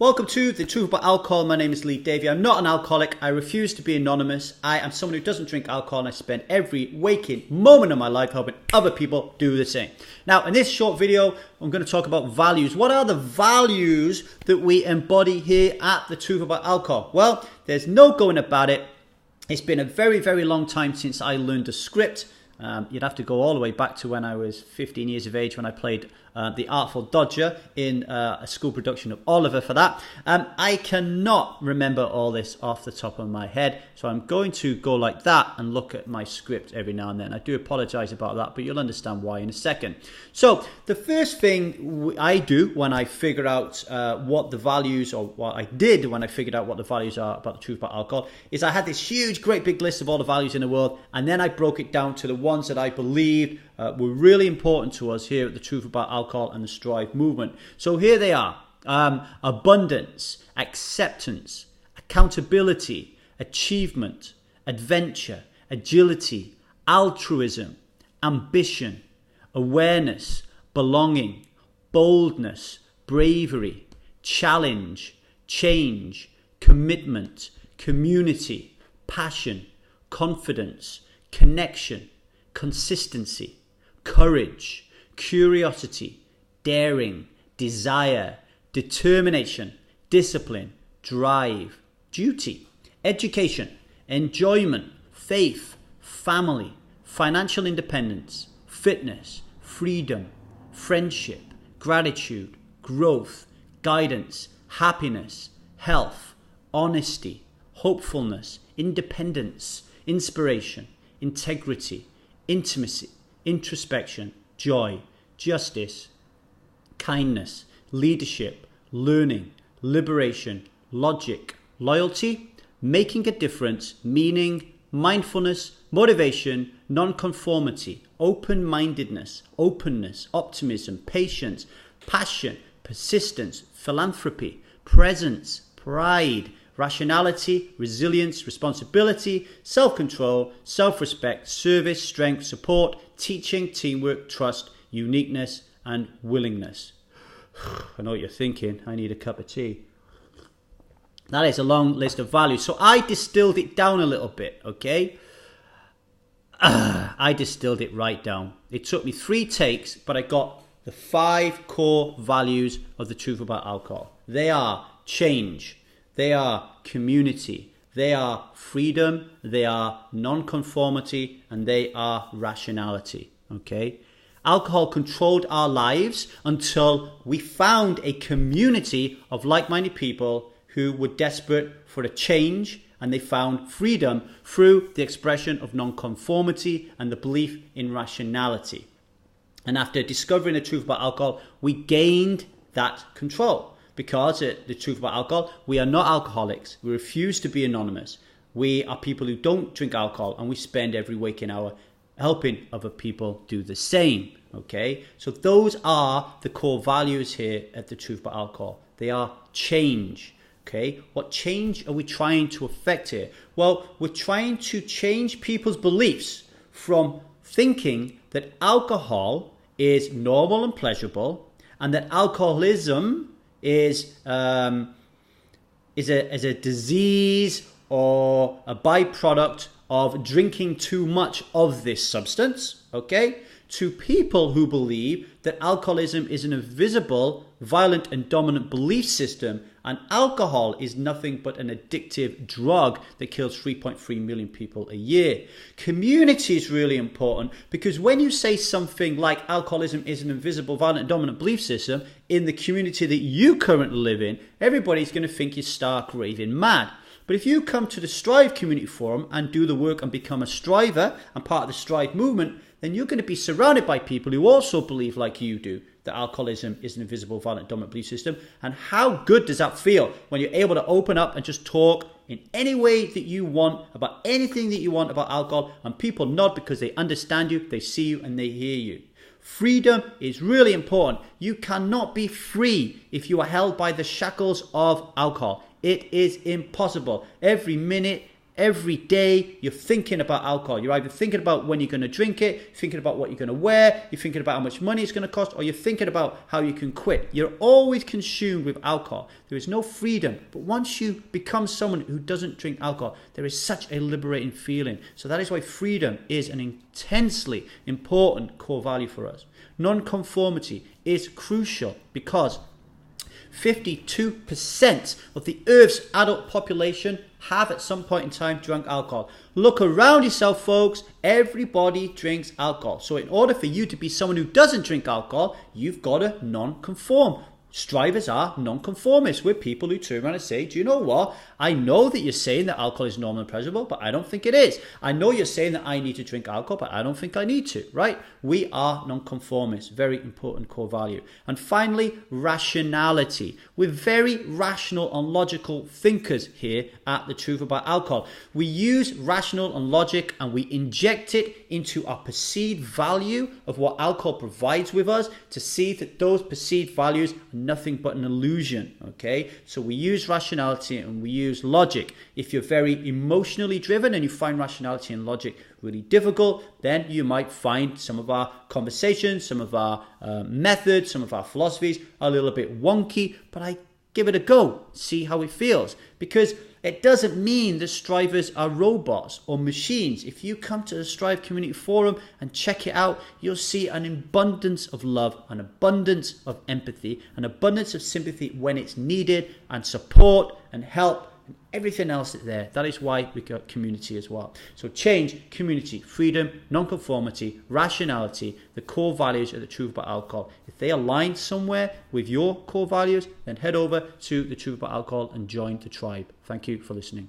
Welcome to The Truth About Alcohol. My name is Lee Davey. I'm not an alcoholic. I refuse to be anonymous. I am someone who doesn't drink alcohol, and I spend every waking moment of my life helping other people do the same. Now, in this short video, I'm going to talk about values. What are the values that we embody here at The Truth About Alcohol? Well, there's no going about it. It's been a very, very long time since I learned a script. You'd have to go all the way back to when I was 15 years of age when I played The Artful Dodger in a school production of Oliver for that. I cannot remember all this off the top of my head, so I'm going to go like that and look at my script every now and then. I do apologize about that, but you'll understand why in a second. So the first thing I do when I figure out what the values, or what I did when I figured out what the values are about the truth about alcohol, is I had this huge, great big list of all the values in the world, and then I broke it down to the ones that I believed were really important to us here at the Truth About Alcohol and the Strive movement. So here they are: abundance, acceptance, accountability, achievement, adventure, agility, altruism, ambition, awareness, belonging, boldness, bravery, challenge, change, commitment, community, passion, confidence, connection, consistency, courage, curiosity, daring, desire, determination, discipline, drive, duty, education, enjoyment, faith, family, financial independence, fitness, freedom, friendship, gratitude, growth, guidance, happiness, health, honesty, hopefulness, independence, inspiration, integrity, intimacy, introspection, joy, justice, kindness, leadership, learning, liberation, logic, loyalty, making a difference, meaning, mindfulness, motivation, nonconformity, open-mindedness, openness, optimism, patience, passion, persistence, philanthropy, presence, pride, rationality, resilience, responsibility, self-control, self-respect, service, strength, support, teaching, teamwork, trust, uniqueness, and willingness. I know what you're thinking. I need a cup of tea. That is a long list of values. So I distilled it down a little bit, okay? I distilled it right down. It took me 3 takes, but I got the 5 core values of the truth about alcohol. They are change. They are community, they are freedom, they are nonconformity, and they are rationality, okay? Alcohol controlled our lives until we found a community of like-minded people who were desperate for a change, and they found freedom through the expression of nonconformity and the belief in rationality. And after discovering the truth about alcohol, we gained that control. Because the truth about alcohol, we are not alcoholics. We refuse to be anonymous. We are people who don't drink alcohol, and we spend every waking hour helping other people do the same. Okay, so those are the core values here at the truth about alcohol. They are change. Okay, what change are we trying to affect here? Well, we're trying to change people's beliefs from thinking that alcohol is normal and pleasurable, and that alcoholism is a disease or a byproduct of drinking too much of this substance, okay? To people who believe that alcoholism is an invisible, violent and dominant belief system, and alcohol is nothing but an addictive drug that kills 3.3 million people a year. Community is really important, because when you say something like alcoholism is an invisible, violent and dominant belief system in the community that you currently live in, everybody's going to think you're stark raving mad. But if you come to the Strive Community Forum and do the work and become a striver and part of the Strive movement, then you're going to be surrounded by people who also believe like you do that alcoholism is an invisible, violent, dominant belief system. And how good does that feel when you're able to open up and just talk in any way that you want about anything that you want about alcohol, and people nod because they understand you, they see you, and they hear you. Freedom is really important. You cannot be free if you are held by the shackles of alcohol. It is impossible. Every minute, Every day you're thinking about alcohol. You're either thinking about when you're going to drink it, thinking about what you're going to wear, you're thinking about how much money it's going to cost, or you're thinking about how you can quit. You're always consumed with alcohol. There is no freedom. But once you become someone who doesn't drink alcohol, there is such a liberating feeling. So that is why freedom is an intensely important core value for us. Nonconformity is crucial because 52% of the Earth's adult population have at some point in time drunk alcohol. Look around yourself, folks. Everybody drinks alcohol. So in order for you to be someone who doesn't drink alcohol, you've got to non-conform. Strivers are non-conformists. We're people who turn around and say, do you know what? I know that you're saying that alcohol is normal and pleasurable, but I don't think it is. I know you're saying that I need to drink alcohol, but I don't think I need to, right? We are non-conformists. Very important core value. And finally, rationality. We're very rational and logical thinkers here at The Truth About Alcohol. We use rational and logic and we inject it into our perceived value of what alcohol provides with us to see that those perceived values are nothing but an illusion, okay? So we use rationality and we use logic. If you're very emotionally driven and you find rationality and logic really difficult, then you might find some of our conversations, some of our methods, some of our philosophies are a little bit wonky, but I give it a go, see how it feels. Because it doesn't mean that strivers are robots or machines. If you come to the Strive Community Forum and check it out, you'll see an abundance of love, an abundance of empathy, an abundance of sympathy when it's needed, and support and help and everything else is there. That is why we got community as well. So change, community, freedom, nonconformity, rationality, the core values of The Truth About Alcohol. If they align somewhere with your core values, then head over to The Truth About Alcohol and join the tribe. Thank you for listening.